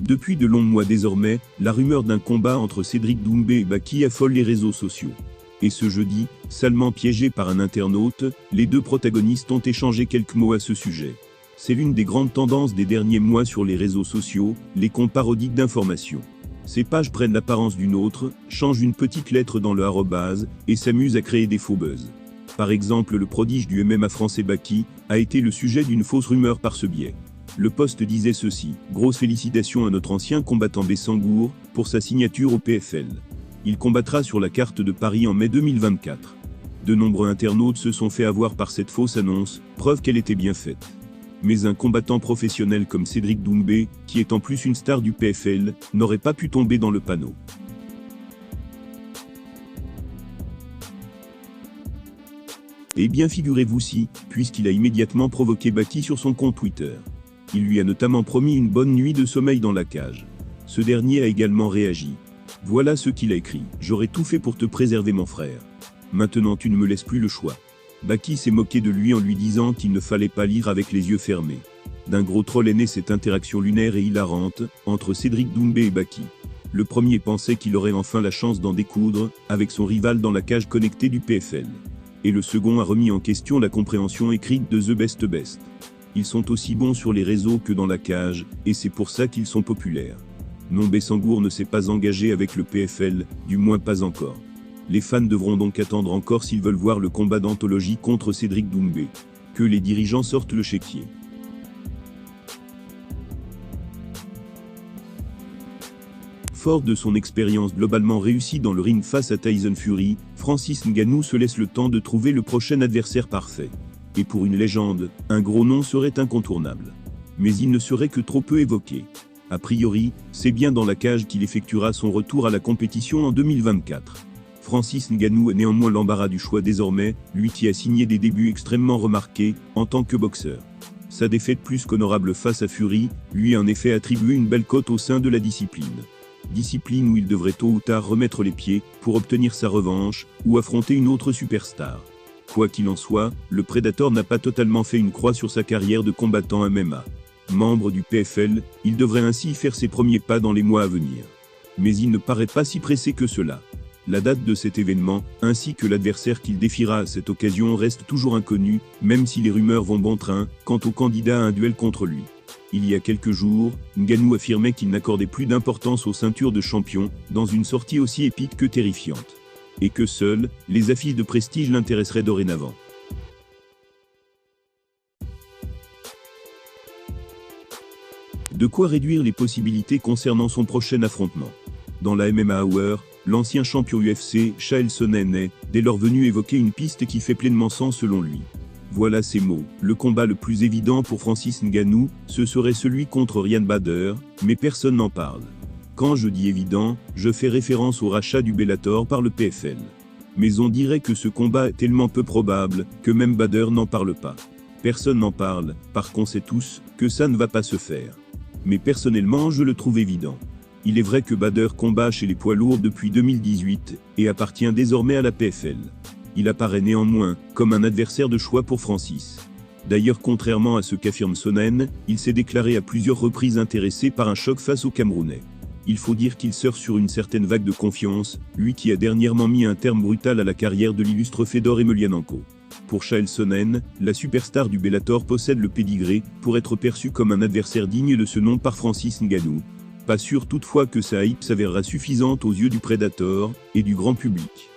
Depuis de longs mois désormais, la rumeur d'un combat entre Cédric Doumbé et Baki affole les réseaux sociaux. Et ce jeudi, salement piégé par un internaute, les deux protagonistes ont échangé quelques mots à ce sujet. C'est l'une des grandes tendances des derniers mois sur les réseaux sociaux, les comptes parodiques d'informations. Ces pages prennent l'apparence d'une autre, changent une petite lettre dans le arrobase, et s'amusent à créer des faux buzz. Par exemple, le prodige du MMA français Baki a été le sujet d'une fausse rumeur par ce biais. Le post disait ceci: grosse félicitations à notre ancien combattant Bessangour pour sa signature au PFL. Il combattra sur la carte de Paris en mai 2024. De nombreux internautes se sont fait avoir par cette fausse annonce, preuve qu'elle était bien faite. Mais un combattant professionnel comme Cédric Doumbé, qui est en plus une star du PFL, n'aurait pas pu tomber dans le panneau. Eh bien figurez-vous si, puisqu'il a immédiatement provoqué Baki sur son compte Twitter. Il lui a notamment promis une bonne nuit de sommeil dans la cage. Ce dernier a également réagi. Voilà ce qu'il a écrit: j'aurais tout fait pour te préserver mon frère. Maintenant tu ne me laisses plus le choix. Baki s'est moqué de lui en lui disant qu'il ne fallait pas lire avec les yeux fermés. D'un gros troll est née cette interaction lunaire et hilarante, entre Cédric Doumbé et Baki. Le premier pensait qu'il aurait enfin la chance d'en découdre, avec son rival dans la cage connectée du PFL. Et le second a remis en question la compréhension écrite de The Best Best. Ils sont aussi bons sur les réseaux que dans la cage, et c'est pour ça qu'ils sont populaires. Non, Bessangour ne s'est pas engagé avec le PFL, du moins pas encore. Les fans devront donc attendre encore s'ils veulent voir le combat d'anthologie contre Cédric Doumbé. Que les dirigeants sortent le chéquier. Fort de son expérience globalement réussie dans le ring face à Tyson Fury, Francis Ngannou se laisse le temps de trouver le prochain adversaire parfait. Et pour une légende, un gros nom serait incontournable. Mais il ne serait que trop peu évoqué. A priori, c'est bien dans la cage qu'il effectuera son retour à la compétition en 2024. Francis Ngannou a néanmoins l'embarras du choix désormais, lui qui a signé des débuts extrêmement remarqués, en tant que boxeur. Sa défaite plus qu'honorable face à Fury, lui a en effet attribué une belle cote au sein de la discipline. Discipline où il devrait tôt ou tard remettre les pieds, pour obtenir sa revanche, ou affronter une autre superstar. Quoi qu'il en soit, le Predator n'a pas totalement fait une croix sur sa carrière de combattant MMA. Membre du PFL, il devrait ainsi faire ses premiers pas dans les mois à venir. Mais il ne paraît pas si pressé que cela. La date de cet événement, ainsi que l'adversaire qu'il défiera à cette occasion reste toujours inconnue, même si les rumeurs vont bon train, quant au candidat à un duel contre lui. Il y a quelques jours, Ngannou affirmait qu'il n'accordait plus d'importance aux ceintures de champion, dans une sortie aussi épique que terrifiante. Et que seules, les affiches de prestige l'intéresseraient dorénavant. De quoi réduire les possibilités concernant son prochain affrontement. Dans la MMA Hour, l'ancien champion UFC, Chael Sonnen est, dès leur venue, évoqué une piste qui fait pleinement sens selon lui. Voilà ses mots: le combat le plus évident pour Francis Ngannou, ce serait celui contre Ryan Bader, mais personne n'en parle. Quand je dis évident, je fais référence au rachat du Bellator par le PFL. Mais on dirait que ce combat est tellement peu probable, que même Bader n'en parle pas. Personne n'en parle, parce qu'on sait tous, que ça ne va pas se faire. Mais personnellement je le trouve évident. Il est vrai que Bader combat chez les poids lourds depuis 2018, et appartient désormais à la PFL. Il apparaît néanmoins, comme un adversaire de choix pour Francis. D'ailleurs, contrairement à ce qu'affirme Sonnen, il s'est déclaré à plusieurs reprises intéressé par un choc face aux Camerounais. Il faut dire qu'il surfe sur une certaine vague de confiance, lui qui a dernièrement mis un terme brutal à la carrière de l'illustre Fedor Emelianenko. Pour Chael Sonnen, la superstar du Bellator possède le pédigré pour être perçu comme un adversaire digne de ce nom par Francis Ngannou. Pas sûr toutefois que sa hype s'avérera suffisante aux yeux du Predator et du grand public.